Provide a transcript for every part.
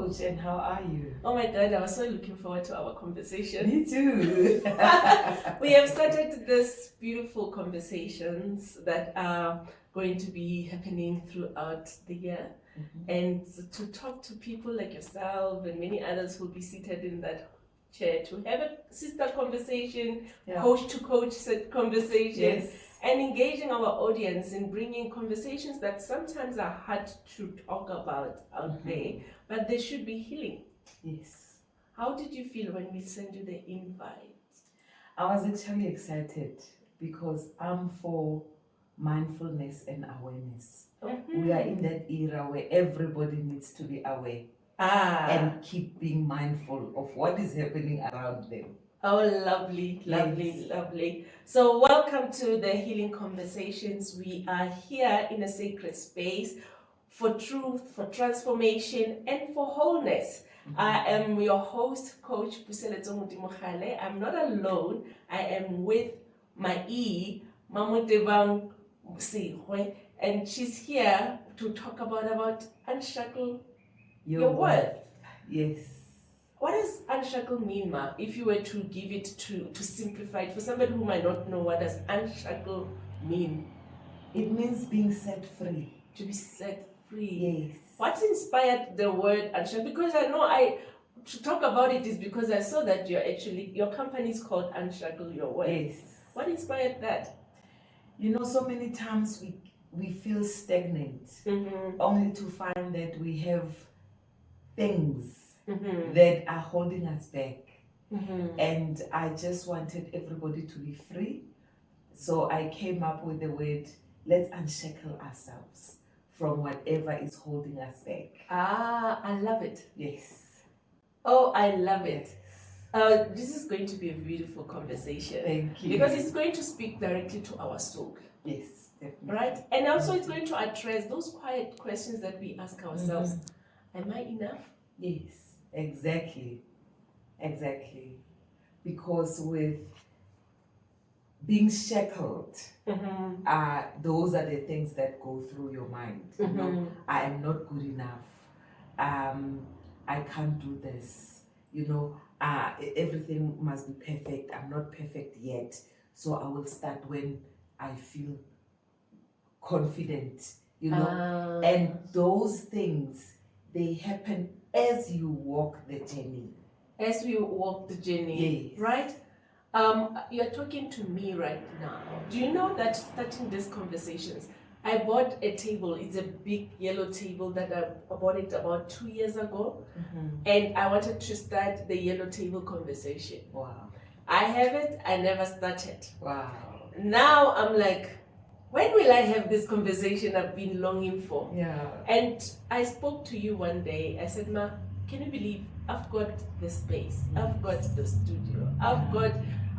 Coach, and how are you? Oh my God, I was so looking forward to our conversation. Me too. We have started this beautiful conversations that are going to be happening throughout the year. Mm-hmm. And to talk to people like yourself and many others who will be seated in that chair to have a sister conversation, coach to coach conversation. Yes. And engaging our audience in bringing conversations that sometimes are hard to talk about out there, but they should be healing. Yes. How did you feel when we sent you the invite? I was actually excited because I'm for mindfulness and awareness. Mm-hmm. We are in that era where everybody needs to be aware and keep being mindful of what is happening around them. Oh, lovely, lovely, yes. Lovely. So welcome to the Healing Conversations. We are here in a sacred space for truth, for transformation, and for wholeness. Mm-hmm. I am your host, Coach Mamotebang. I'm not alone. I am with my Mamotebang Segoe, and she's here to talk about Unshackle Your Worth. Yes. What does unshackle mean, Ma? If you were to give it to simplify it for somebody who might not know, what does unshackle mean? It means being set free. To be set free. Yes. What inspired the word unshackle? Because I know to talk about it is because I saw that your company is called Unshackle Your Worth. Yes. What inspired that? You know, so many times we feel stagnant, only to find that we have things that are holding us back. And I just wanted everybody to be free. So I came up with the word, let's unshackle ourselves from whatever is holding us back. I love it. Yes. Oh, I love it. This is going to be a beautiful conversation. Thank you. Because it's going to speak directly to our soul. Yes, definitely. Right? And also it's going to address those quiet questions that we ask ourselves. Am I enough? Yes, exactly. Because with being shackled, those are the things that go through your mind. You know, I am not good enough. I can't do this. You know, everything must be perfect. I'm not perfect yet. So I will start when I feel confident, you know. And those things, they happen as you walk the journey. As we walk the journey, yes. Right? You're talking to me right now. Do you know that starting these conversations, I bought a table. It's a big yellow table that I bought it about 2 years ago. And I wanted to start the yellow table conversation. Wow. I have it. I never started. Wow. Now I'm like, when will I have this conversation I've been longing for? Yeah. And I spoke to you one day. I said, Ma, can you believe I've got the space, I've got the studio,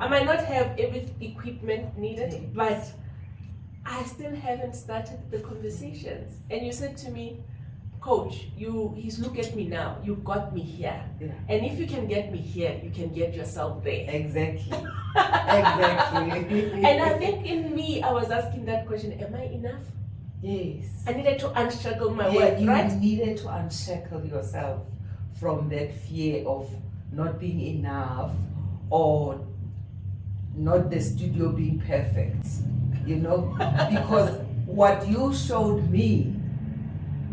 I might not have every equipment needed, but I still haven't started the conversations. And you said to me, Coach, he's look at me now, you got me here. Yeah. And if you can get me here, you can get yourself there. Exactly. Exactly. And I think in me, I was asking that question, am I enough? Yes. I needed to unshackle my worth, right? You needed to unshackle yourself from that fear of not being enough or not the studio being perfect, you know, because what you showed me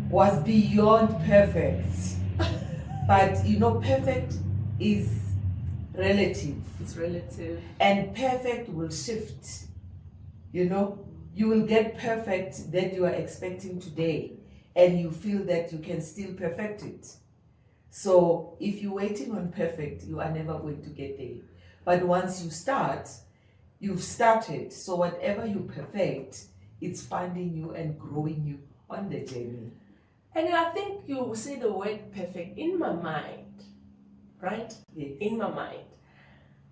was beyond perfect. But you know, perfect is relative. It's relative. And perfect will shift. You know, you will get perfect that you are expecting today, and you feel that you can still perfect it. So if you're waiting on perfect, you are never going to get there. But once you start, you've started. So whatever you perfect, it's finding you and growing you on the journey. And I think you say the word perfect in my mind, right? Yes. In my mind.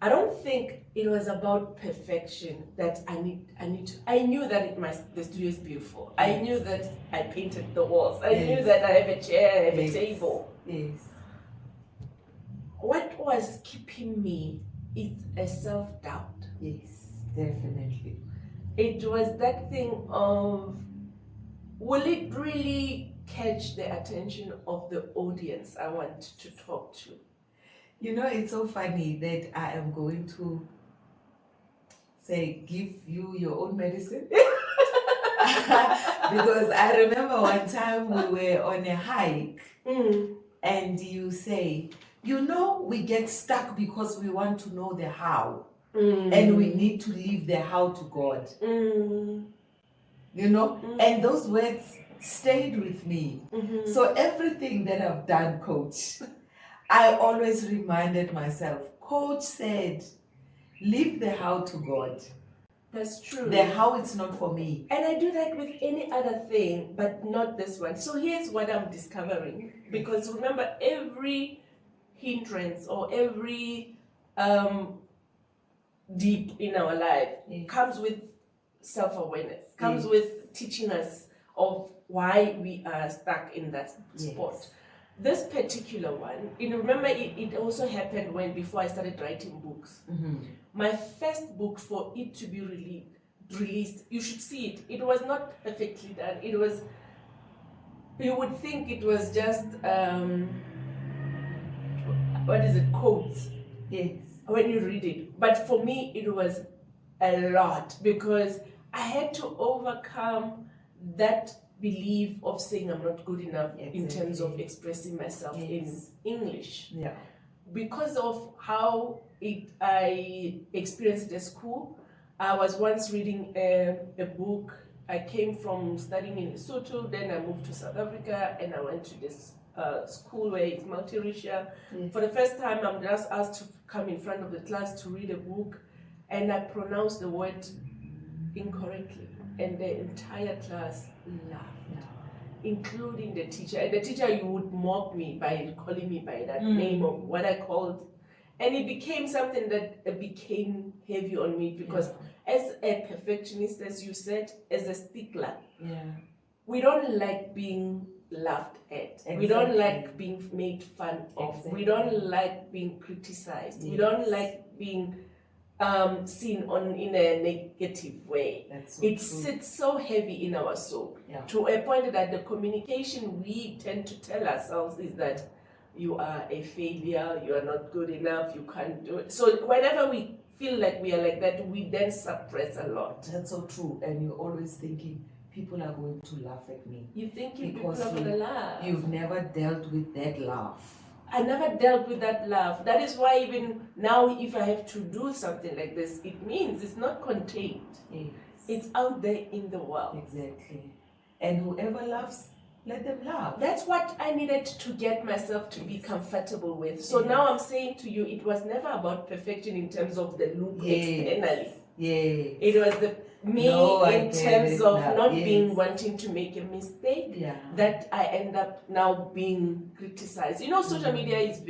I don't think it was about perfection that I knew that the studio is beautiful. Yes. I knew that I painted the walls. I knew that I have a chair, I have a table. Yes. What was keeping me is a self-doubt. Yes, definitely. It was that thing of, will it really catch the attention of the audience I want to talk to? You know, it's so funny that I am going to say, give you your own medicine. Because I remember one time we were on a hike and you say, you know, we get stuck because we want to know the how. And we need to leave the how to God. You know, and those words stayed with me. So everything that I've done, Coach, I always reminded myself, Coach said, leave the how to God. That's true. The how it's not for me. And I do that with any other thing, but not this one. So here's what I'm discovering. Because remember, every hindrance or every deep in our life comes with self-awareness, comes with teaching us of why we are stuck in that spot. This particular one, remember, it also happened before I started writing books. My first book, for it to be released, you should see it. It was not perfectly done. It was, you would think it was just, quotes. Yes. When you read it. But for me, it was a lot because I had to overcome that belief of saying I'm not good enough in terms of expressing myself in English. Because of how I experienced it at school. I was once reading a book. I came from studying in Lesotho, then I moved to South Africa, and I went to this school where it's multiracial. For the first time, I'm just asked to come in front of the class to read a book, and I pronounced the word incorrectly, and the entire class laughed, including the teacher. And the teacher, you would mock me by calling me by that name of what I called. And it became something that became heavy on me because as a perfectionist, as you said, as a stickler, we don't like being laughed at. We don't like being made fun of. We don't like being criticized. We don't like being seen in a negative way. It sits so heavy in our soul to a point that the communication we tend to tell ourselves is that you are a failure, you are not good enough, you can't do it. So whenever we feel like we are like that, we then suppress a lot. That's so true. And you're always thinking, people are going to laugh at me. You think people are going to laugh. You've never dealt with that laugh. I never dealt with that laugh. That is why even now, if I have to do something like this, it means it's not contained. It's out there in the world. Exactly. And whoever laughs, let them laugh. That's what I needed to get myself to be comfortable with. So now I'm saying to you, it was never about perfection in terms of the look externally. It was in terms of not being wanting to make a mistake that I end up now being criticized. You know, social media is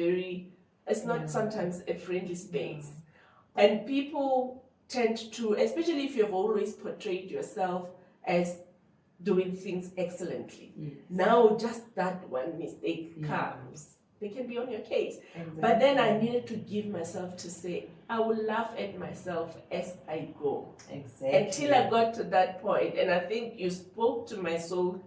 it's not sometimes a friendly space. And people tend to, especially if you've always portrayed yourself as doing things excellently. Now just that one mistake comes, they can be on your case. But then I needed to give myself to say, I will laugh at myself as I go. Until I got to that point. And I think you spoke to my soul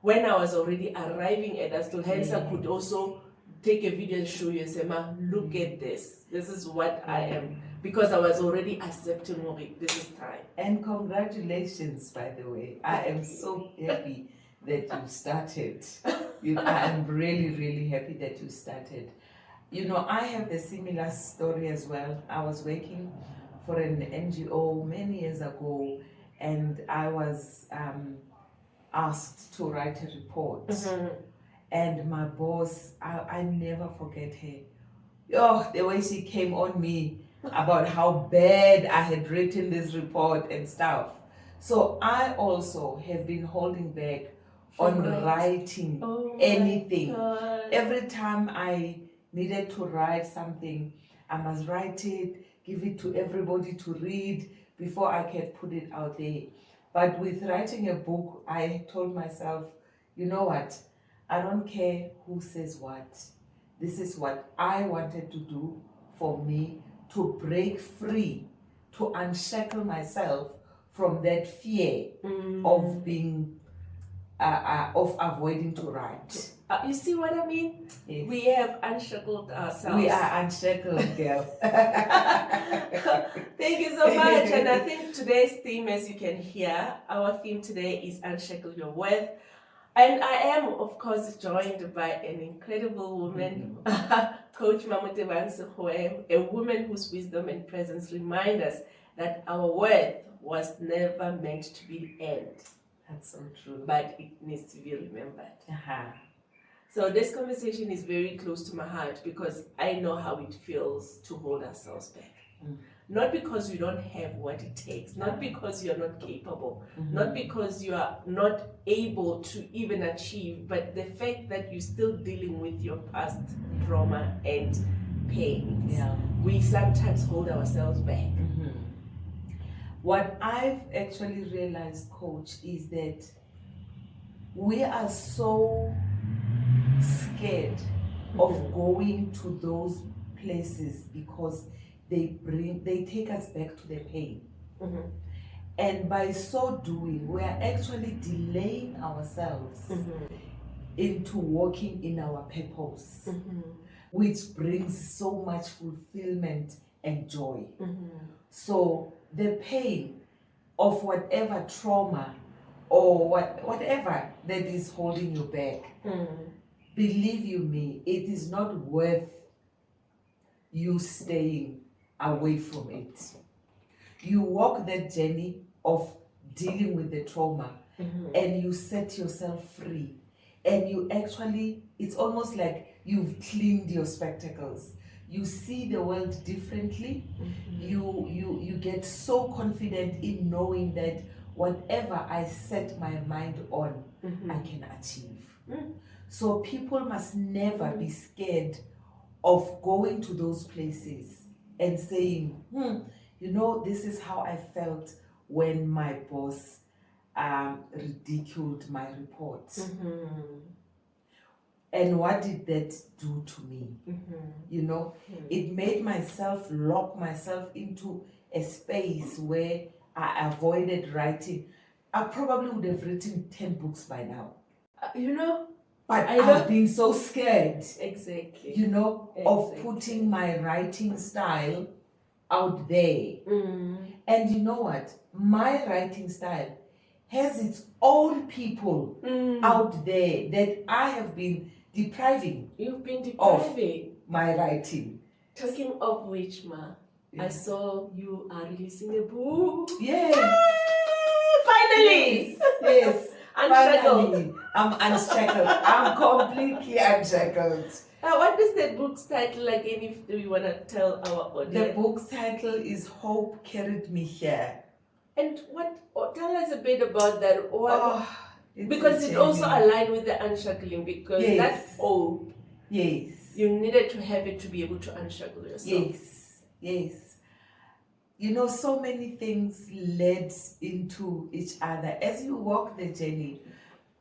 when I was already arriving at that school. Hence I could also take a video and show you and say, Ma, look at this. This is what I am. Because I was already accepting this is time. And congratulations, by the way. I am so happy that you started. I am really, really happy that you started. You know, I have a similar story as well. I was working for an NGO many years ago, and I was asked to write a report. And my boss, I never forget her. Oh, the way she came on me about how bad I had written this report and stuff. So I also have been holding back on writing anything. Every time I needed to write something, I must write it, give it to everybody to read before I can put it out there. But with writing a book, I told myself, you know what? I don't care who says what. This is what I wanted to do for me, to break free, to unshackle myself from that fear of being of avoiding to write. You see what I mean? Yes. We have unshackled ourselves. We are unshackled, girl. Thank you so much. And I think today's theme, as you can hear, our theme today is Unshackle Your Worth. And I am, of course, joined by an incredible woman, Coach Mamotebang Segoe, a woman whose wisdom and presence remind us that our worth was never meant to be earned. That's so true. But it needs to be remembered. Uh-huh. So this conversation is very close to my heart because I know how it feels to hold ourselves back. Not because we don't have what it takes, not because you're not capable, not because you are not able to even achieve, but the fact that you're still dealing with your past trauma and pain. Yeah. We sometimes hold ourselves back. What I've actually realized, Coach, is that we are so scared of going to those places because they take us back to the pain. And by so doing, we are actually delaying ourselves into walking in our purpose, which brings so much fulfillment and joy. So the pain of whatever trauma or whatever that is holding you back, believe you me, it is not worth you staying away from it. You walk that journey of dealing with the trauma and you set yourself free, and you actually, it's almost like you've cleaned your spectacles. You see the world differently. You get so confident in knowing that whatever I set my mind on, I can achieve. So people must never be scared of going to those places and saying, you know, this is how I felt when my boss ridiculed my report. And what did that do to me? You know, it made myself lock myself into a space where I avoided writing. I probably would have written 10 books by now. You know? But I've been so scared, Exactly. you know, of putting my writing style out there. And you know what? My writing style has its own people out there that I have been depriving. You've been depriving of my writing. Talking of which, I saw you are releasing a book. Yes. Finally! Yes. Unshackled. Finally, I'm unshackled. I'm completely unshackled. What is the book's title again, if you want to tell our audience? The book's title is Hope Carried Me Here. And tell us a bit about that. Because it journey. also aligned with the unshackling, because that's hope. Yes. You needed to have it to be able to unshackle yourself. Yes. You know, so many things led into each other as you walk the journey,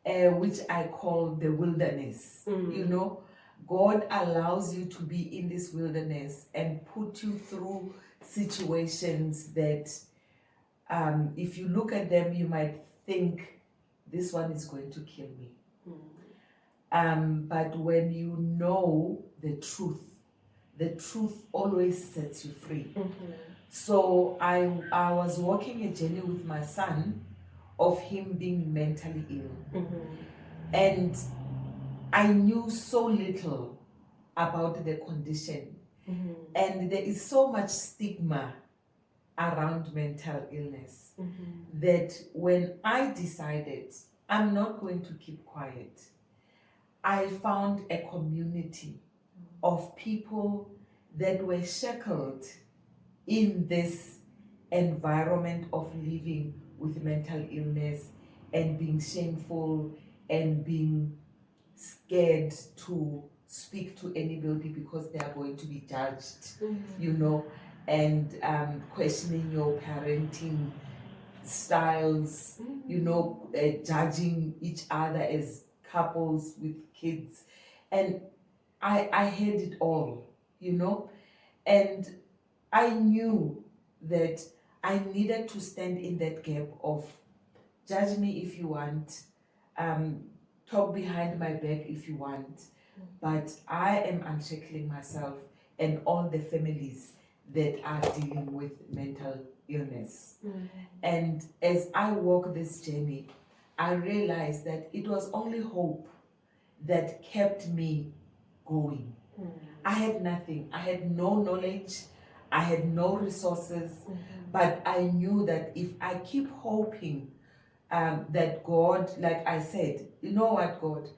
which I call the wilderness. You know, God allows you to be in this wilderness and put you through situations that if you look at them, you might think this one is going to kill me. But when you know the truth always sets you free. So I was walking a journey with my son of him being mentally ill. And I knew so little about the condition. And there is so much stigma around mental illness that when I decided I'm not going to keep quiet, I found a community of people that were shackled in this environment of living with mental illness and being shameful and being scared to speak to anybody because they are going to be judged, you know, and questioning your parenting styles, you know, judging each other as couples with kids. And I had it all, you know, and I knew that I needed to stand in that gap of judge me if you want, talk behind my back if you want, but I am unshackling myself and all the families that are dealing with mental illness. And as I walk this journey, I realized that it was only hope that kept me going. I had nothing. I had no knowledge. I had no resources. But I knew that if I keep hoping that God, like I said, you know what, God,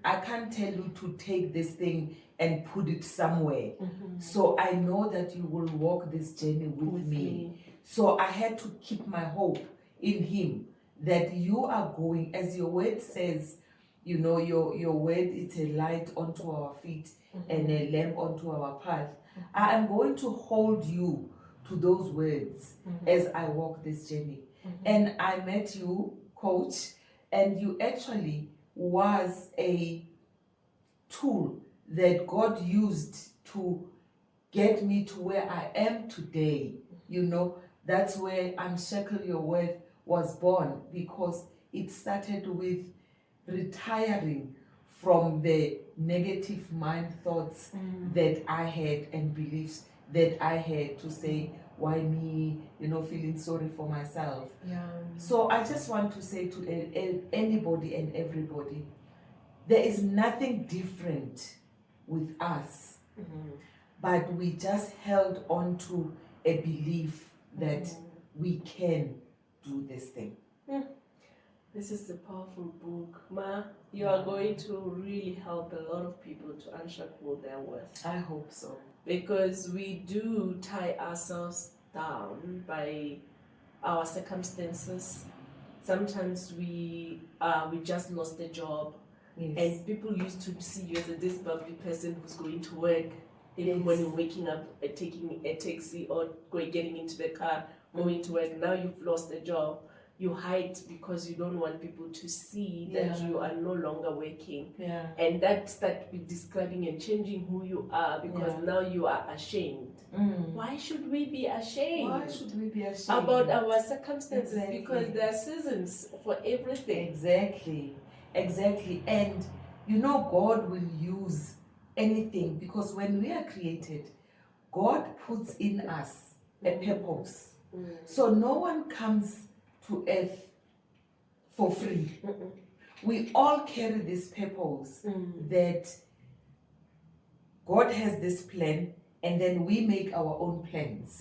I can't tell you to take this thing and put it somewhere. So I know that you will walk this journey with me. So I had to keep my hope in Him that you are going, as your word says, you know, your word is a light unto our feet and a lamp unto our path. I am going to hold you to those words as I walk this journey. And I met you, Coach, and you actually was a tool that God used to get me to where I am today. You know, that's where Unshackle Your Worth was born, because it started with retiring from the negative mind thoughts that I had and beliefs that I had, to say, why me, you know, feeling sorry for myself. So I just want to say to anybody and everybody, there is nothing different with us, but we just held on to a belief that we can do this thing. This is a powerful book. Ma, you are going to really help a lot of people to unshackle their worth. I hope so. Because we do tie ourselves down by our circumstances. Sometimes we just lost a job, and people used to see you as a this bubbly person who's going to work, even when you're waking up, taking a taxi or getting into the car, going to work. Now you've lost a job. You hide because you don't want people to see that you are no longer working. And that starts with describing and changing who you are, because now you are ashamed. Why should we be ashamed? Why should we be ashamed? About our circumstances, because there are seasons for everything. Exactly. And you know, God will use anything, because when we are created, God puts in us a purpose. So no one comes to earth for free. We all carry this purpose that God has this plan, and then we make our own plans.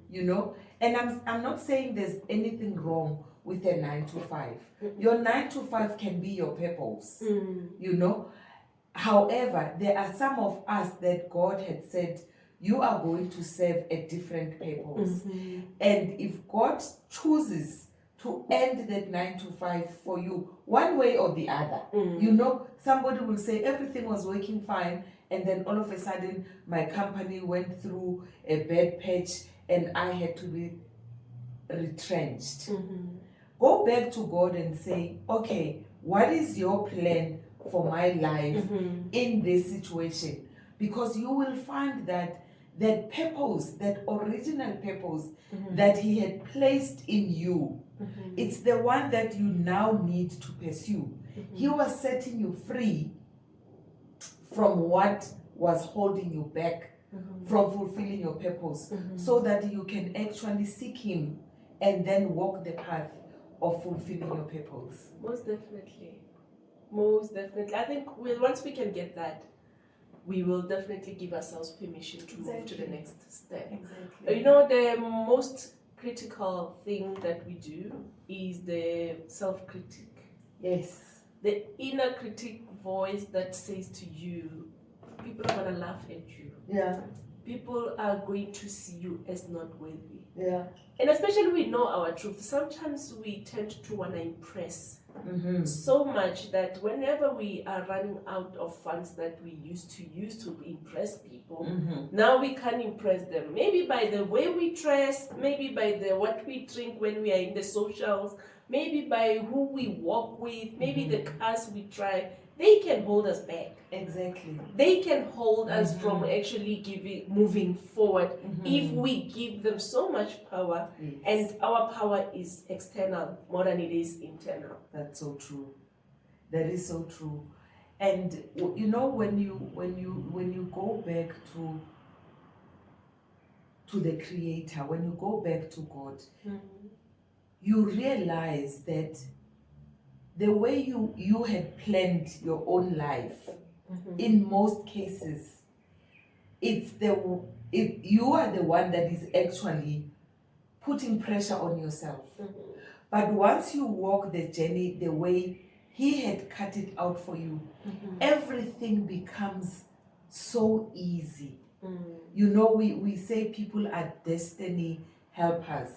You know, and I'm not saying there's anything wrong with a 9 to 5. Your 9 to 5 can be your purpose. You know, however, there are some of us that God had said, you are going to serve a different purpose. And if God chooses to end that 9 to 5 for you, one way or the other, you know, somebody will say everything was working fine, and then all of a sudden my company went through a bad patch and I had to be retrenched. Go back to God and say, okay, what is your plan for my life in this situation? Because you will find that that purpose, that original purpose that He had placed in you, it's the one that you now need to pursue. He was setting you free from what was holding you back from fulfilling your purpose, so that you can actually seek Him and then walk the path of fulfilling your purpose. Most definitely. Most definitely. I think once we can get that, we will definitely give ourselves permission to move to the next step. You know, the most critical thing that we do is the self-critique. Yes. The inner critic voice that says to you, people are going to laugh at you. People are going to see you as not worthy. And especially we know our truth. Sometimes we tend to want to impress so much that whenever we are running out of funds that we used to use to impress people, now we can't impress them. Maybe by the way we dress, maybe by the what we drink when we are in the socials, maybe by who we walk with, maybe the cars we drive. They can hold us back. Exactly. They can hold us from actually moving forward if we give them so much power, and our power is external more than it is internal. That's so true. That is so true. And you know, when you go back to the Creator, when you go back to God, you realize that the way you had planned your own life, in most cases, you are the one that is actually putting pressure on yourself. But once you walk the journey the way He had cut it out for you, everything becomes so easy. You know, we say people are destiny helpers.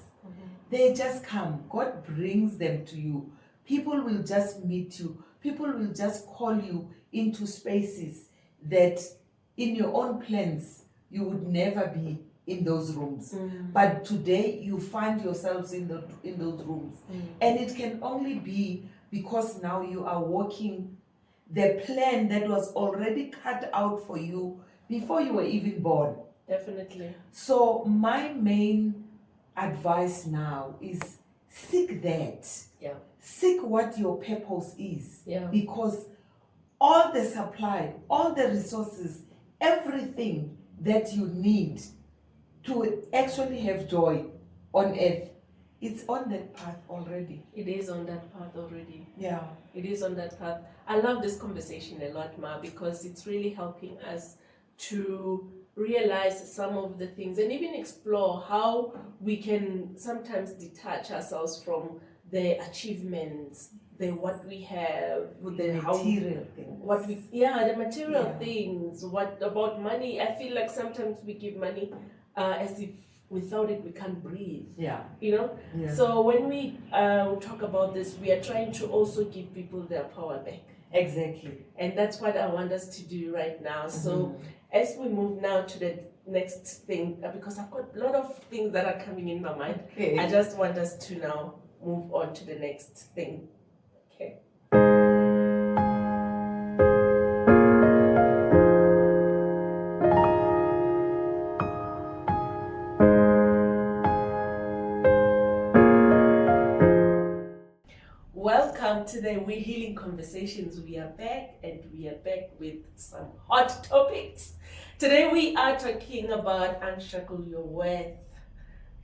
They just come. God brings them to you. People will just meet you. People will just call you into spaces that in your own plans you would never be in those rooms. But today you find yourselves in those rooms. And it can only be because now you are walking the plan that was already cut out for you before you were even born. Definitely. So my main advice now is seek that. Yeah. Seek what your purpose is. Yeah. Because all the supply, all the resources, everything that you need to actually have joy on earth, it's on that path already. It is on that path already. Yeah. It is on that path. I love this conversation a lot, Ma, because it's really helping us to realize some of the things and even explore how we can sometimes detach ourselves from the achievements, the what we have, the material things. The material things. What about money? I feel like sometimes we give money as if without it we can't breathe. Yeah. You know? Yeah. So when we talk about this, we are trying to also give people their power back. Exactly. And that's what I want us to do right now. So as we move now to the next thing, because I've got a lot of things that are coming in my mind, I just want us to now move on to the next thing. Okay. Welcome to the We Healing Conversations. We are back, and we are back with some hot topics. Today we are talking about Unshackle Your Worth.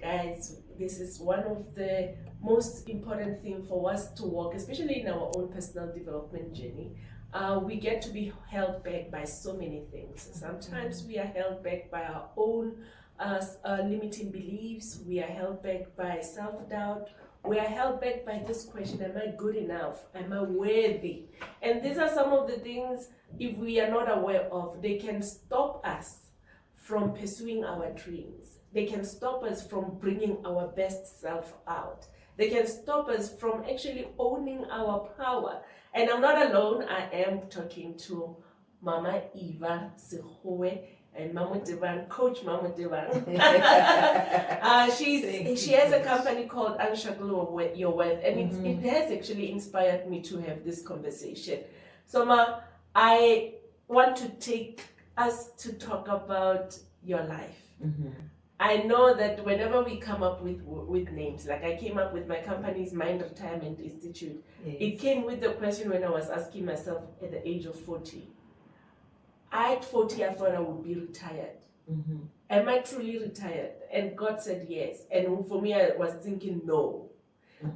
Guys, this is one of the most important things for us to walk, especially in our own personal development journey. We get to be held back by so many things. Sometimes we are held back by our own limiting beliefs. We are held back by self-doubt. We are held back by this question, am I good enough? Am I worthy? And these are some of the things, if we are not aware of, they can stop us from pursuing our dreams. They can stop us from bringing our best self out. They can stop us from actually owning our power. And I'm not alone. I am talking to Mama Eva Segoe and Mamotebang, Coach Mamotebang. She has a company called Unshackling Your Worth, and it has actually inspired me to have this conversation. So, Ma, I want to take us to talk about your life. I know that whenever we come up with names, like I came up with my company's Mind Retirement Institute, it came with the question when I was asking myself at the age of 40. At 40, I thought I would be retired. Am I truly retired? And God said yes. And for me, I was thinking no.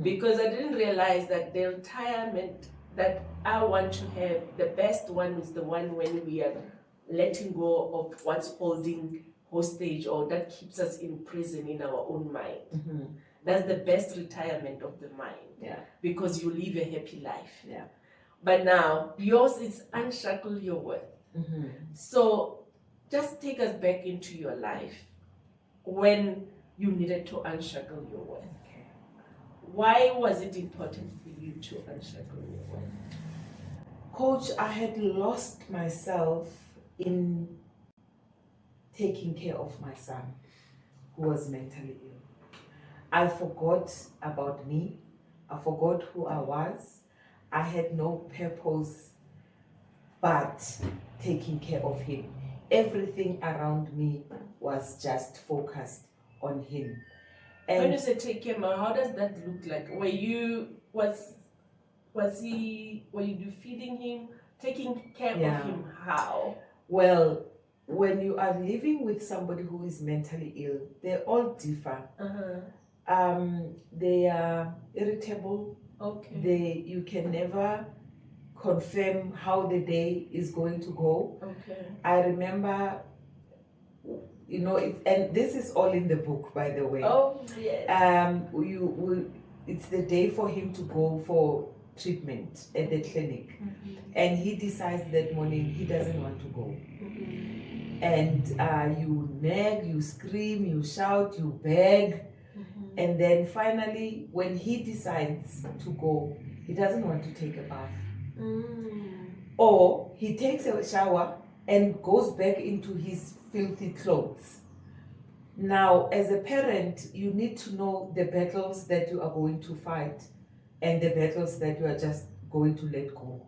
Because I didn't realize that the retirement that I want to have, the best one is the one when we are letting go of what's holding hostage or that keeps us in prison in our own mind. That's the best retirement of the mind. Because you live a happy life. But now, yours is Unshackle Your Worth. So just take us back into your life when you needed to unshackle your worth. Why was it important for you to unshackle your worth? Coach, I had lost myself in taking care of my son who was mentally ill. I forgot about me. I forgot who I was. I had no purpose but taking care of him. Everything around me was just focused on him. And when you say take care, how does that look like? Were you feeding him, taking care Yeah. of him? How? Well, when you are living with somebody who is mentally ill, they all differ. They are irritable. Okay. You can never confirm how the day is going to go. Okay. I remember, and this is all in the book, by the way. Oh yes. It's the day for him to go for treatment at the clinic, and he decides that morning he doesn't want to go. And you nag, you scream, you shout, you beg, and then finally, when he decides to go, he doesn't want to take a bath. Or he takes a shower and goes back into his filthy clothes. Now, as a parent, you need to know the battles that you are going to fight and the battles that you are just going to let go.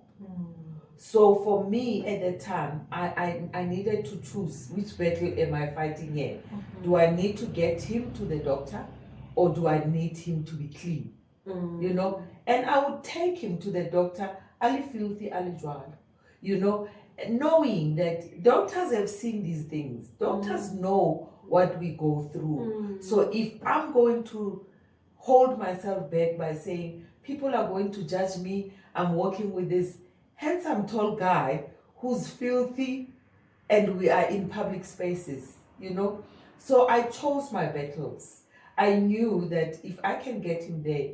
So for me at the time, I needed to choose which battle am I fighting here. Do I need to get him to the doctor, or do I need him to be clean? And I would take him to the doctor, ali filthy, ali jwalo, knowing that doctors have seen these things. Doctors know what we go through. So if I'm going to hold myself back by saying people are going to judge me, I'm working with this handsome tall guy who's filthy and we are in public spaces, So I chose my battles. I knew that if I can get him there,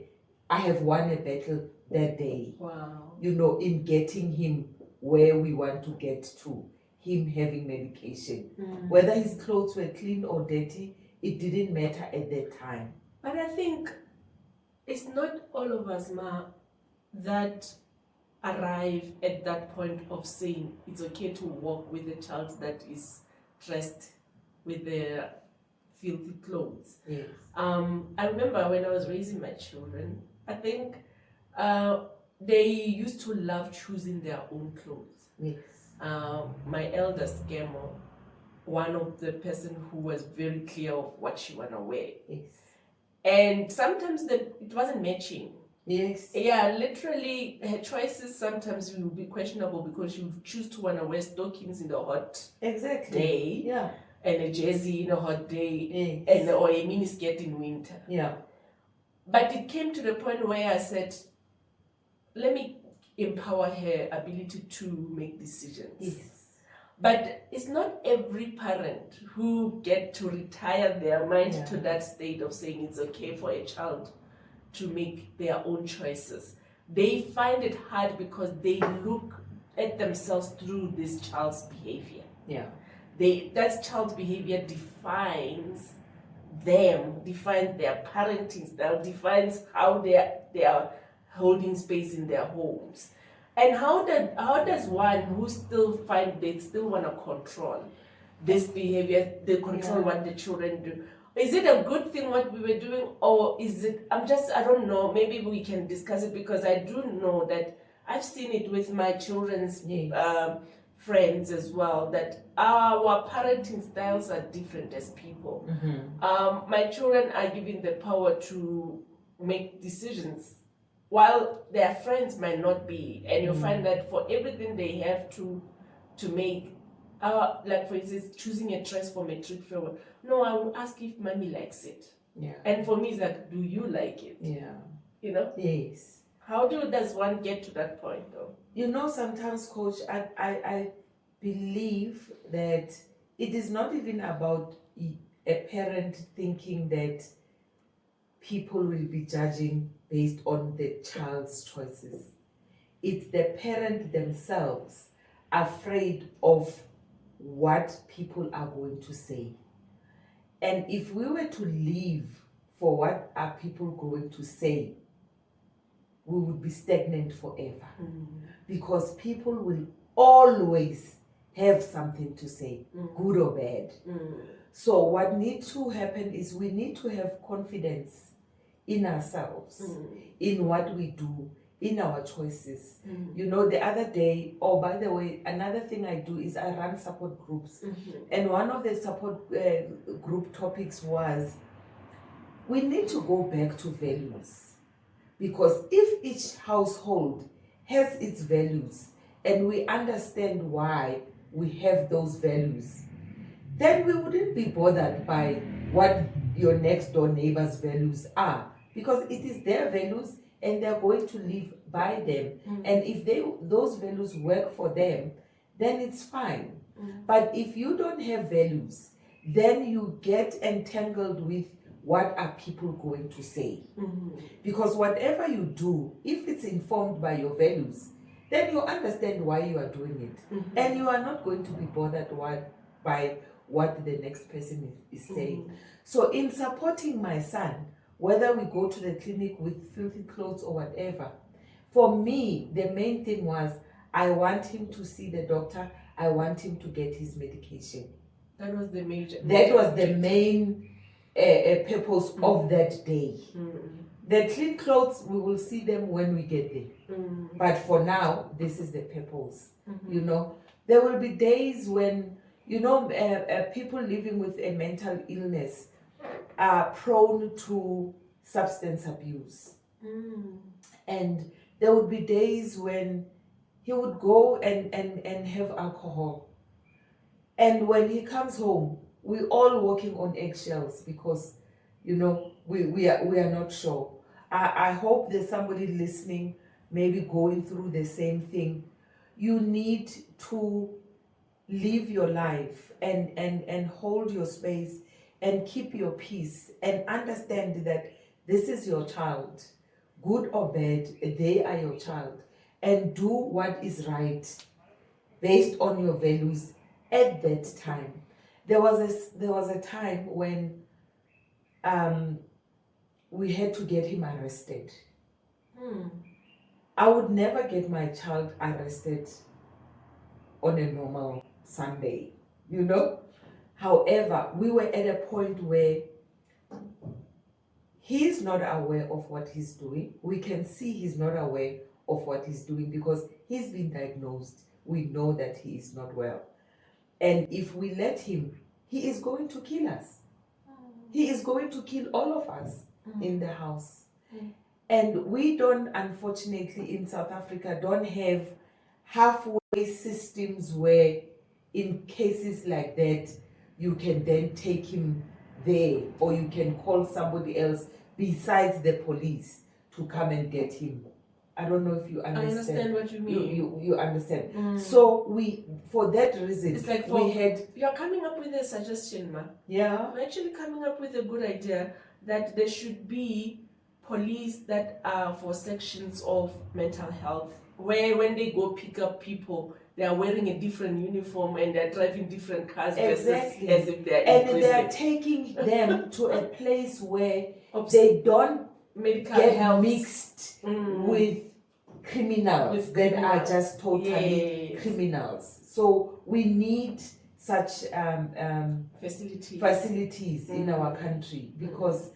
I have won a battle that day. Wow. In getting him where we want to get to, him having medication. Whether his clothes were clean or dirty, it didn't matter at that time. But I think it's not all of us, Ma, that arrive at that point of saying it's okay to walk with a child that is dressed with their filthy clothes. Yes. I remember when I was raising my children, I think they used to love choosing their own clothes. Yes. My eldest, Gemo, one of the person who was very clear of what she wanna wear. Yes. And sometimes it wasn't matching. Yes. Yeah, literally her choices sometimes will be questionable because she would choose to wanna wear stockings in a hot day. Yeah. And a jersey in a hot day. Yes. Or a miniskirt in winter. Yeah. But it came to the point where I said, let me empower her ability to make decisions. Yes. But it's not every parent who get to retire their mind to that state of saying it's okay for a child to make their own choices. They find it hard because they look at themselves through this child's behavior. Yeah. That child's behavior defines them, defines their parenting style, defines how they are holding space in their homes. And how does one who still they still want to control this behavior, they control what the children do? Is it a good thing what we were doing, or is it, I don't know, maybe we can discuss it, because I do know that I've seen it with my children's friends as well, that our parenting styles are different as people. My children are given the power to make decisions, while their friends might not be. And you find that for everything they have to make, like for instance, choosing a dress for matric farewell. No, I will ask if mommy likes it. Yeah. And for me, it's like, do you like it? Yeah. Yes. How does one get to that point, though? Sometimes, Coach, I believe that it is not even about a parent thinking that people will be judging based on the child's choices. It's the parent themselves afraid of what people are going to say. And if we were to live for what are people going to say, we would be stagnant forever. Because people will always have something to say, good or bad. So what needs to happen is we need to have confidence in ourselves, in what we do, in our choices. The other day, by the way, another thing I do is I run support groups. And one of the support group topics was, we need to go back to values. Because if each household has its values and we understand why we have those values, then we wouldn't be bothered by what your next door neighbor's values are, because it is their values and they're going to live by them. And if those values work for them, then it's fine. But if you don't have values, then you get entangled with what are people going to say. Because whatever you do, if it's informed by your values, then you understand why you are doing it. And you are not going to be bothered by what the next person is saying. So in supporting my son, whether we go to the clinic with filthy clothes or whatever, for me, the main thing was I want him to see the doctor. I want him to get his medication. That was the That was the main purpose of that day. The clean clothes, we will see them when we get there. But for now, this is the purpose. You know, there will be days when, you know, people living with a mental illness are prone to substance abuse. And there would be days when he would go and have alcohol. And when he comes home, we're all walking on eggshells because, you know, we are not sure. I hope there's somebody listening, maybe going through the same thing. You need to live your life and hold your space and keep your peace and understand that this is your child. Good or bad, they are your child. And do what is right based on your values at that time. There was a time when we had to get him arrested. I would never get my child arrested on a normal Sunday, you know. However, we were at a point where he's not aware of what he's doing. We can see he's not aware of what he's doing because he's been diagnosed. We know that he is not well. And if we let him, he is going to kill us. He is going to kill all of us in the house. And we don't, unfortunately, in South Africa, don't have halfway systems where in cases like that, you can then take him there, or you can call somebody else besides the police to come and get him. I don't know if you understand. I understand what you mean. You understand. So we, for that reason, it's like you're coming up with a suggestion, ma. Yeah. We're actually coming up with a good idea that there should be police that are for sections of mental health, where when they go pick up people, they are wearing a different uniform and they're driving different cars versus as if they're in prison. They are taking them to a place where they don't get mixed with criminals that are just totally criminals. So we need such facilities in our country, because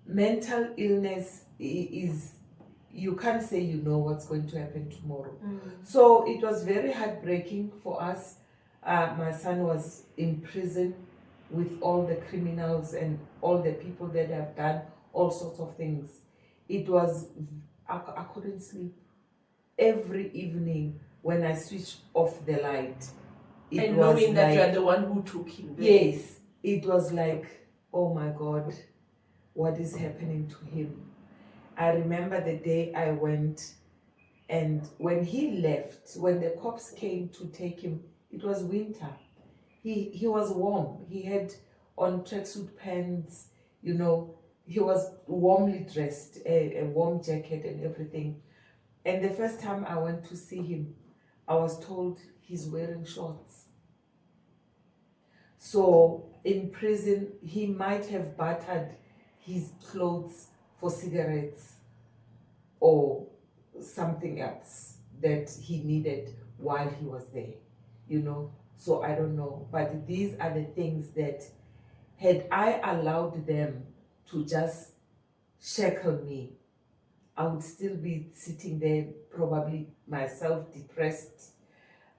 mental illness is, you can't say you know what's going to happen tomorrow. So it was very heartbreaking for us. My son was in prison with all the criminals and all the people that have done all sorts of things. It was, I couldn't sleep. Every evening when I switched off the light, and knowing that you are the one who took him there. Yes, it was like, oh my God, what is happening to him? I remember the day I went, and when he left, when the cops came to take him, it was winter. He was warm. He had on tracksuit pants, you know, he was warmly dressed, a warm jacket and everything. And the first time I went to see him, I was told he's wearing shorts. So in prison, he might have bartered his clothes for cigarettes or something else that he needed while he was there, you know. So I don't know, but these are the things that, had I allowed them to just shackle me, I would still be sitting there, probably myself depressed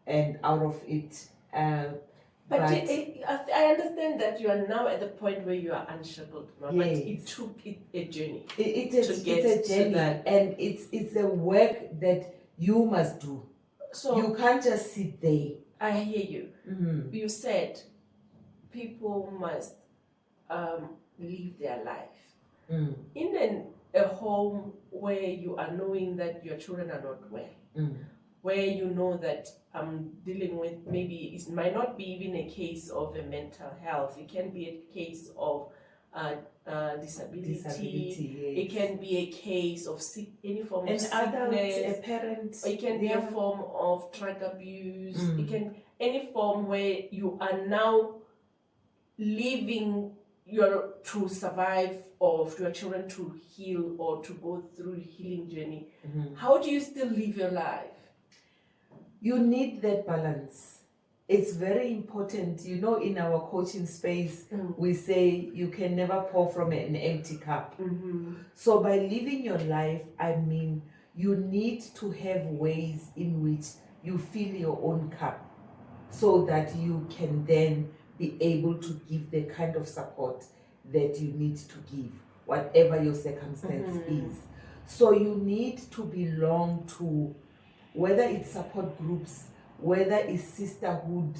and out of it. But I understand that you are now at the point where you are unshackled, but it took a journey. It's a journey, and it's a work that you must do. So you can't just sit there. I hear you. Mm-hmm. You said people must live their life in a home where you are knowing that your children are not well. Where you know that I'm dealing with, maybe it might not be even a case of a mental health. It can be a case of disability. Yes. It can be a case of any form of sickness. A parent. It can be a form of drug abuse. It can any form where you are now living to survive, or for your children to heal or to go through a healing journey. How do you still live your life? You need that balance. It's very important. You know, in our coaching space, we say you can never pour from an empty cup. So by living your life, I mean, you need to have ways in which you fill your own cup so that you can then be able to give the kind of support that you need to give, whatever your circumstance is. So you need to belong to, whether it's support groups, whether it's sisterhood,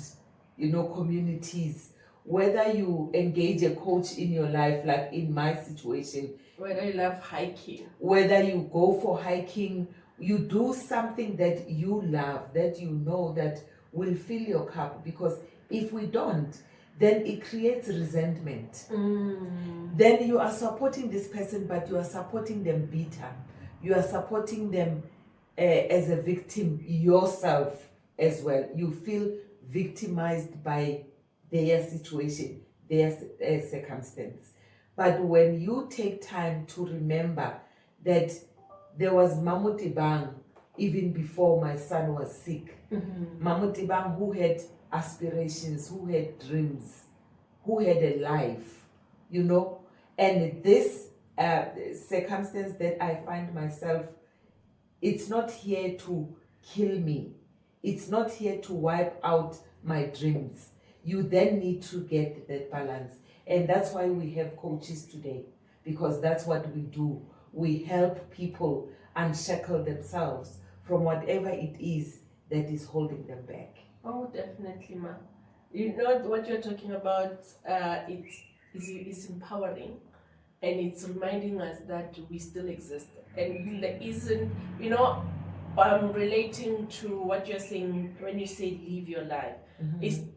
communities, whether you engage a coach in your life, like in my situation. Whether you love hiking. Whether you go for hiking, you do something that you love, that you know that will fill your cup. Because if we don't, then it creates resentment. Then you are supporting this person, but you are supporting them bitter. You are supporting them as a victim yourself as well. You feel victimized by their situation, their circumstance. But when you take time to remember that there was Mamotebang even before my son was sick, Mamotebang who had aspirations, who had dreams, who had a life, and this circumstance that I find myself, it's not here to kill me. It's not here to wipe out my dreams. You then need to get that balance. And that's why we have coaches today, because that's what we do. We help people unshackle themselves from whatever it is that is holding them back. Oh, definitely, ma. You know what you're talking about, it's empowering, and it's reminding us that we still exist. And there isn't, I'm relating to what you're saying when you say live your life.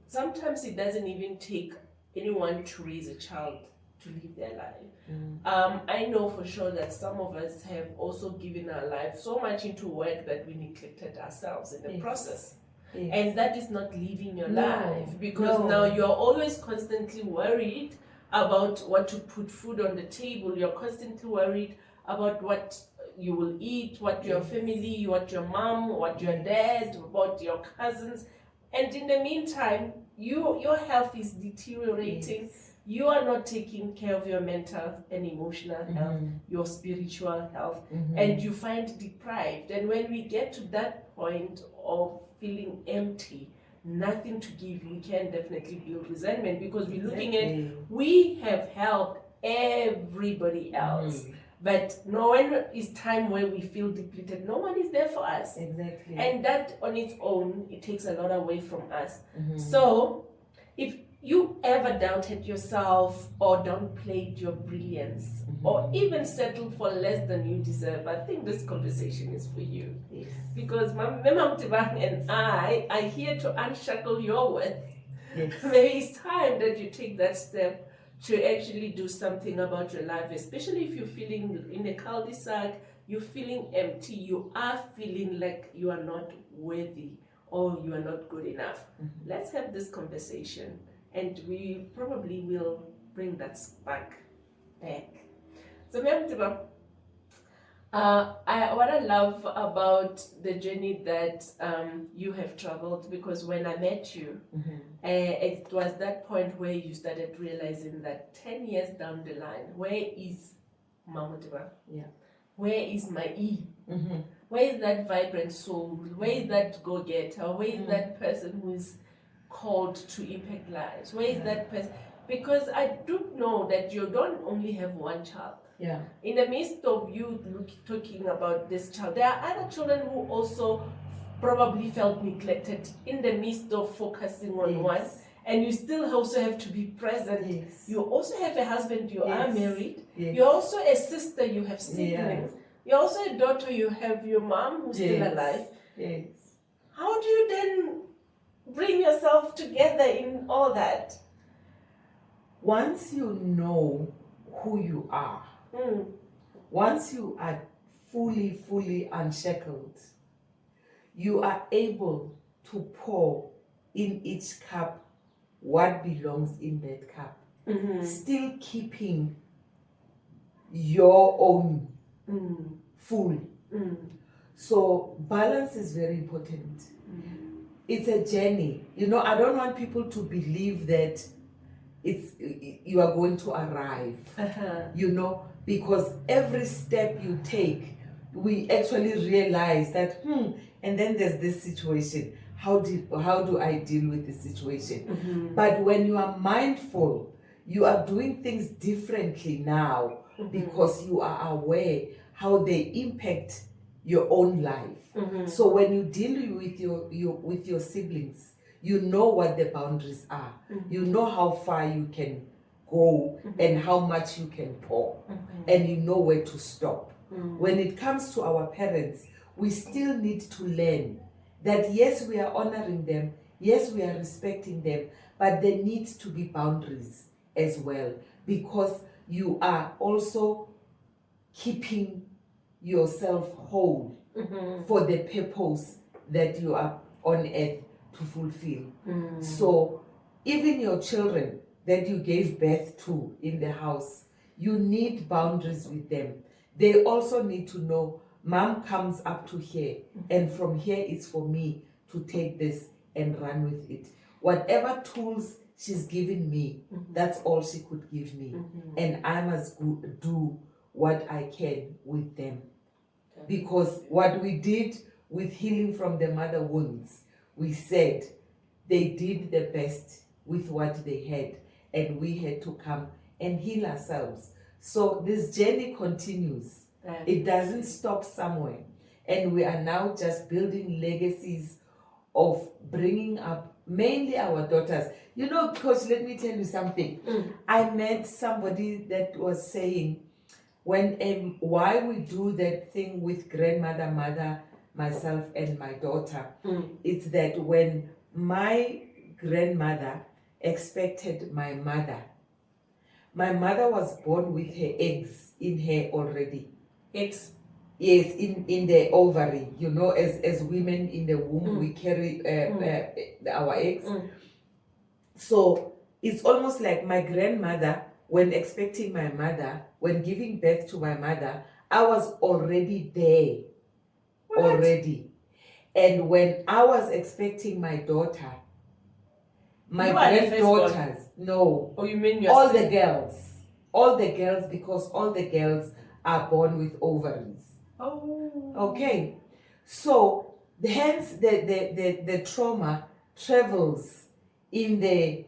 Sometimes it doesn't even take anyone to raise a child to live their life. I know for sure that some of us have also given our life so much into work that we neglected ourselves in the process. Yes. And that is not living your life, because now you're always constantly worried about what to put food on the table. You're constantly worried about what you will eat, what your family, what your mom, what your dad, what your cousins. And in the meantime, your health is deteriorating. Yes. You are not taking care of your mental and emotional health, your spiritual health, and you find deprived. And when we get to that point of feeling empty, nothing to give, we can definitely build resentment, because we're looking at, we have helped everybody else. But when it's time where we feel depleted, no one is there for us. Exactly. And that on its own, it takes a lot away from us. So if you ever doubted yourself or downplayed your brilliance, or even settled for less than you deserve, I think this conversation is for you. Yes. Because Mamotebang and I are here to unshackle your worth. Yes. Maybe it's time that you take that step to actually do something about your life, especially if you're feeling in a cul-de-sac, you're feeling empty, you are feeling like you are not worthy or you are not good enough. Let's have this conversation, and we probably will bring that spark back. So, Mamotebang, what I love about the journey that you have traveled, because when I met you, it was that point where you started realizing that 10 years down the line, where is Mamotebang? Yeah. Where is my E? Where is that vibrant soul? Where is that go-getter? Where is that person who's called to impact lives? Where is that person? Because I do know that you don't only have one child. Yeah. In the midst of you talking about this child, there are other children who also probably felt neglected in the midst of focusing on one, and you still also have to be present. Yes. You also have a husband, you are married. Yes. You're also a sister, you have siblings. You're also a daughter, you have your mom who's still alive. Yes. How do you then bring yourself together in all that? Once you know who you are, once you are fully unshackled, you are able to pour in each cup what belongs in that cup, still keeping your own full. So balance is very important. It's a journey. You know, I don't want people to believe that you are going to arrive, you know, because every step you take, we actually realize that, and then there's this situation. How do I deal with this situation? But when you are mindful, you are doing things differently now because you are aware how they impact your own life. So when you deal with your siblings, you know what the boundaries are. You know how far you can go and how much you can pour, and you know where to stop. When it comes to our parents, we still need to learn that yes, we are honoring them, yes, we are respecting them, but there needs to be boundaries as well, because you are also keeping yourself whole for the purpose that you are on earth to fulfill. So even your children that you gave birth to in the house, you need boundaries with them. They also need to know, mom comes up to here, and from here it's for me to take this and run with it. Whatever tools she's given me, that's all she could give me. And I must do what I can with them. Because what we did with healing from the mother wounds, we said they did the best with what they had, and we had to come and heal ourselves. So this journey continues. It doesn't stop somewhere. And we are now just building legacies of bringing up mainly our daughters. You know, Coach, let me tell you something. I met somebody that was saying, why we do that thing with grandmother, mother, myself, and my daughter, it's that when my grandmother expected my mother was born with her eggs in her already. Eggs? Yes, in the ovary. You know, as women in the womb, we carry our eggs. So it's almost like my grandmother, when expecting my mother, when giving birth to my mother, I was already there. What? Already. And when I was expecting my daughter, my granddaughters, no. Oh, you mean your all sister? All the girls, because all the girls are born with ovaries. Oh. Okay. So hence the trauma travels in the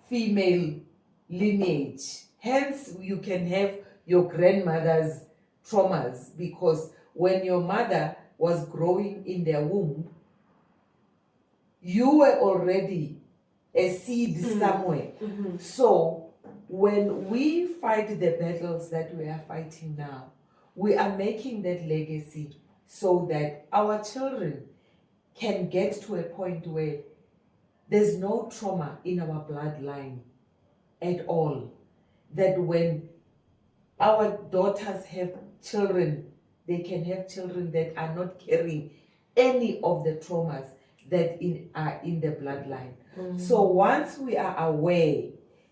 female lineage. Hence you can have your grandmother's traumas, because when your mother was growing in their womb, you were already a seed somewhere. So when we fight the battles that we are fighting now, we are making that legacy so that our children can get to a point where there's no trauma in our bloodline at all. That when our daughters have children, they can have children that are not carrying any of the traumas that are in the bloodline. So once we are aware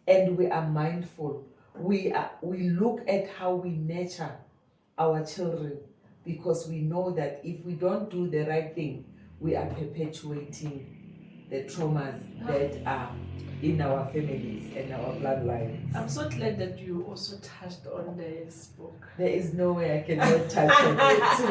and we are mindful, we look at how we nurture our children, because we know that if we don't do the right thing, we are perpetuating the traumas that are in our families and our bloodlines. I'm so glad that you also touched on this book. There is no way I cannot touch on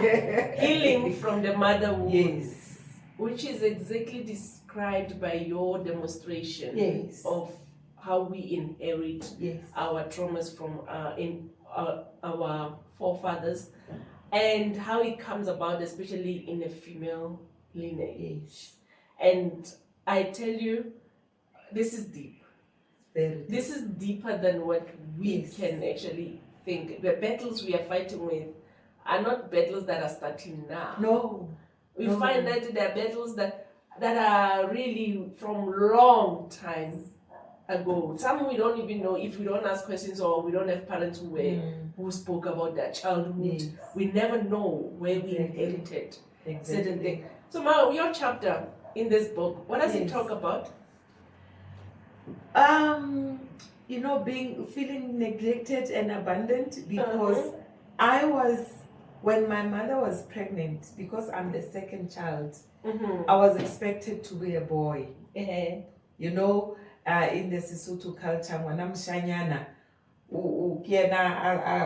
it. Healing from the mother womb. Yes. Which is exactly described by your demonstration Yes. of how we inherit Yes. our traumas from our forefathers, and how it comes about, especially in a female lineage. Yes. And I tell you, this is deep. Very deep. This is deeper than what we Yes. can actually think. The battles we are fighting with are not battles that are starting now. No. We No. find that there are battles that are really from long time ago. Some we don't even know if we don't ask questions, or we don't have parents who spoke about their childhood. Yes. We never know where we Exactly. inherited Exactly. certain things. So Ma, your chapter in this book, what does it Yes. talk about? Feeling neglected and abandoned, because when my mother was pregnant, because I'm the second child, I was expected to be a boy. In the Sesotho culture, ngwana mshanyana ke yena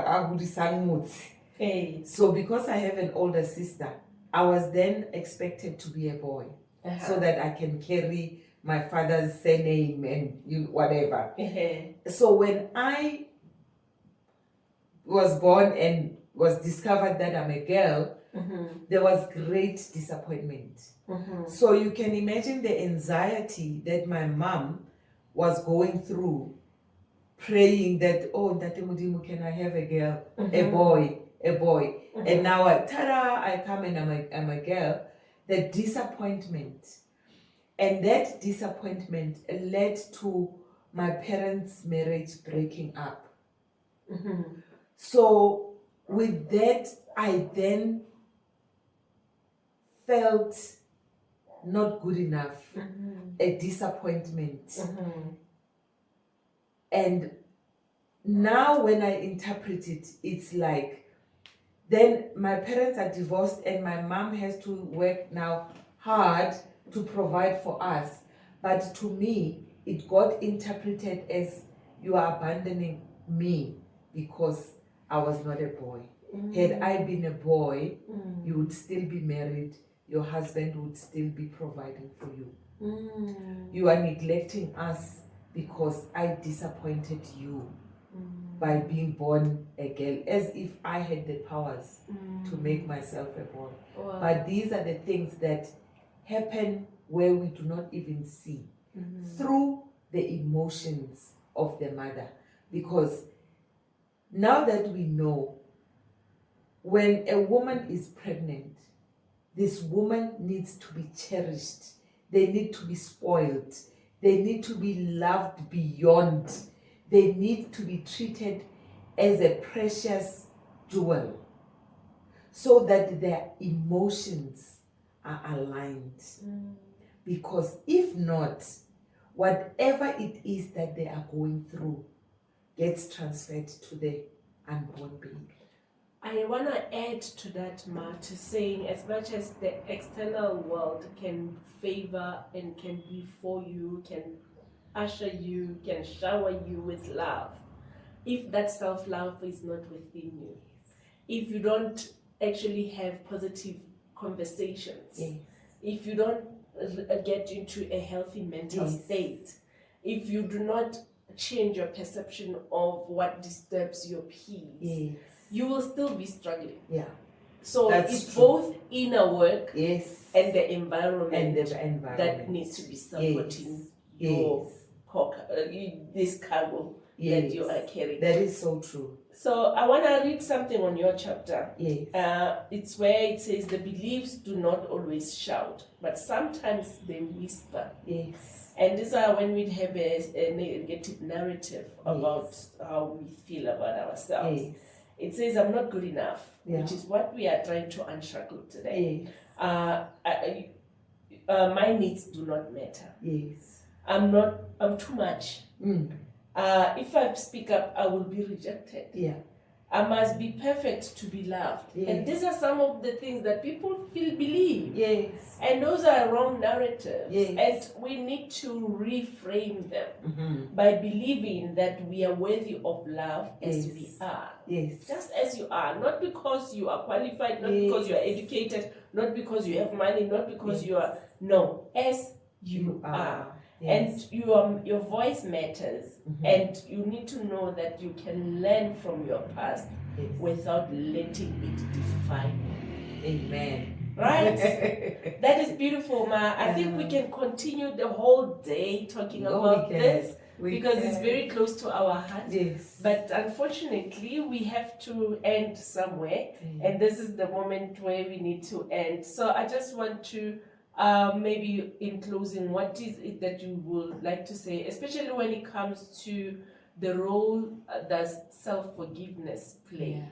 a hodisang motse. So because I have an older sister, I was then expected to be a boy, so that I can carry my father's surname and whatever. So when I was born and was discovered that I'm a girl, there was great disappointment. So you can imagine the anxiety that my mom was going through, praying that, oh, Ntate Modimo, can I have a girl, a boy. And now, ta-da, I come and I'm a girl. The disappointment. And that disappointment led to my parents' marriage breaking up. So with that, I then felt not good enough, a disappointment. And now when I interpret it, it's like, then my parents are divorced and my mom has to work now hard to provide for us. But to me, it got interpreted as you are abandoning me because I was not a boy. Had I been a boy, you would still be married, your husband would still be providing for you. You are neglecting us because I disappointed you by being born a girl, as if I had the powers to make myself a boy. Wow. But these are the things that happen where we do not even see, through the emotions of the mother. Because now that we know, when a woman is pregnant, this woman needs to be cherished. They need to be spoiled. They need to be loved beyond. They need to be treated as a precious jewel, so that their emotions are aligned. Because if not, whatever it is that they are going through gets transferred to the unborn baby. I want to add to that, Ma, to saying, as much as the external world can favor and can be for you, can usher you, can shower you with love, if that self-love is not within you, if you don't actually have positive conversations, if you don't get into a healthy mental state, if you do not change your perception of what disturbs your peace, you will still be struggling. So it's true. Both inner work and the environment, that needs to be supporting your this cargo that you are carrying. That is so true. So I want to read something on your chapter. It's where it says, the beliefs do not always shout, but sometimes they whisper. And these are when we have a negative narrative about how we feel about ourselves. It says, I'm not good enough, which is what we are trying to unshackle today. My needs do not matter. I'm too much. If I speak up, I will be rejected. I must be perfect to be loved. And these are some of the things that people believe. And those are wrong narratives. And we need to reframe them by believing that we are worthy of love as we are. Just as you are. Not because you are qualified, not because you are educated, not because you have money, not because you are... No, as you are. Yes. And your voice matters, and you need to know that you can learn from your past Yes. without letting it define you. Amen. Right? That is beautiful, Ma. I think we can continue the whole day talking about this because it's very close to our heart. Yes. But unfortunately, we have to end somewhere, and this is the moment where we need to end. So I just want to maybe in closing, what is it that you would like to say, especially when it comes to the role does self-forgiveness play? Yeah.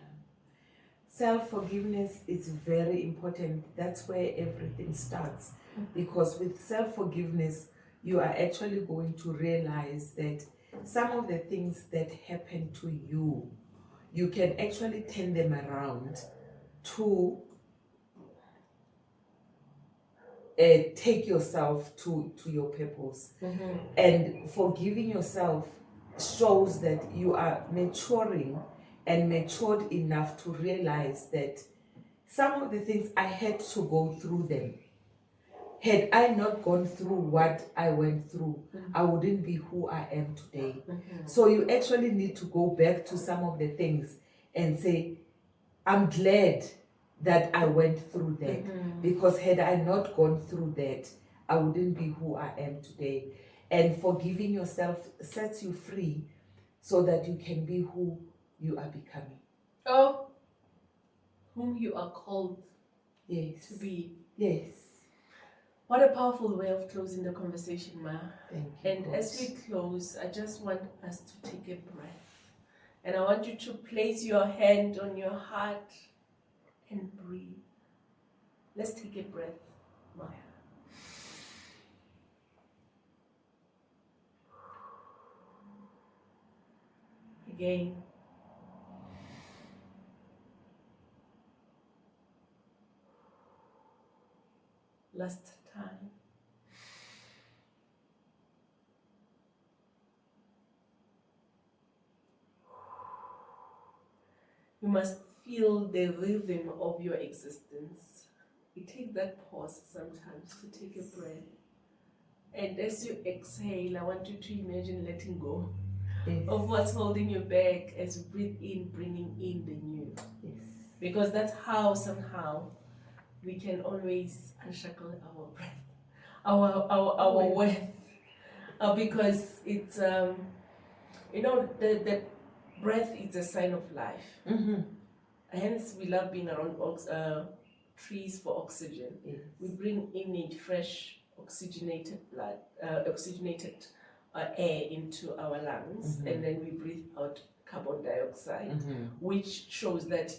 Self-forgiveness is very important. That's where everything starts. Because with self-forgiveness, you are actually going to realize that some of the things that happen to you, you can actually turn them around to take yourself to your purpose. And forgiving yourself shows that you are maturing and matured enough to realize that some of the things I had to go through them. Had I not gone through what I went through, I wouldn't be who I am today. So you actually need to go back to some of the things and say, I'm glad that I went through that, because had I not gone through that, I wouldn't be who I am today. And forgiving yourself sets you free so that you can be who you are becoming. Oh, whom you are called Yes. to be. Yes. What a powerful way of closing the conversation, Ma. Thank you. And as we close, I just want us to take a breath. And I want you to place your hand on your heart and breathe. Let's take a breath, Maya. Again. Last time. You must feel the rhythm of your existence. You take that pause sometimes to take a breath. And as you exhale, I want you to imagine letting go of what's holding you back as you breathe in, bringing in the new. Yes. Because that's how somehow we can always unshackle our breath, our worth. Because it's, the breath is a sign of life. Hence, we love being around trees for oxygen. Yes. We bring in fresh, oxygenated blood, oxygenated air into our lungs, and then we breathe out carbon dioxide, which shows that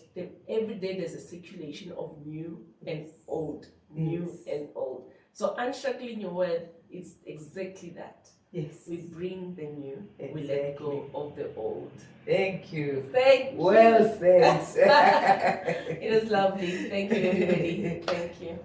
every day there's a circulation of new and old, new and old. So unshackling your worth is exactly that. Yes. We bring the new, we let go of the old. Thank you. Thank you. Well said. It was lovely. Thank you, everybody. Thank you.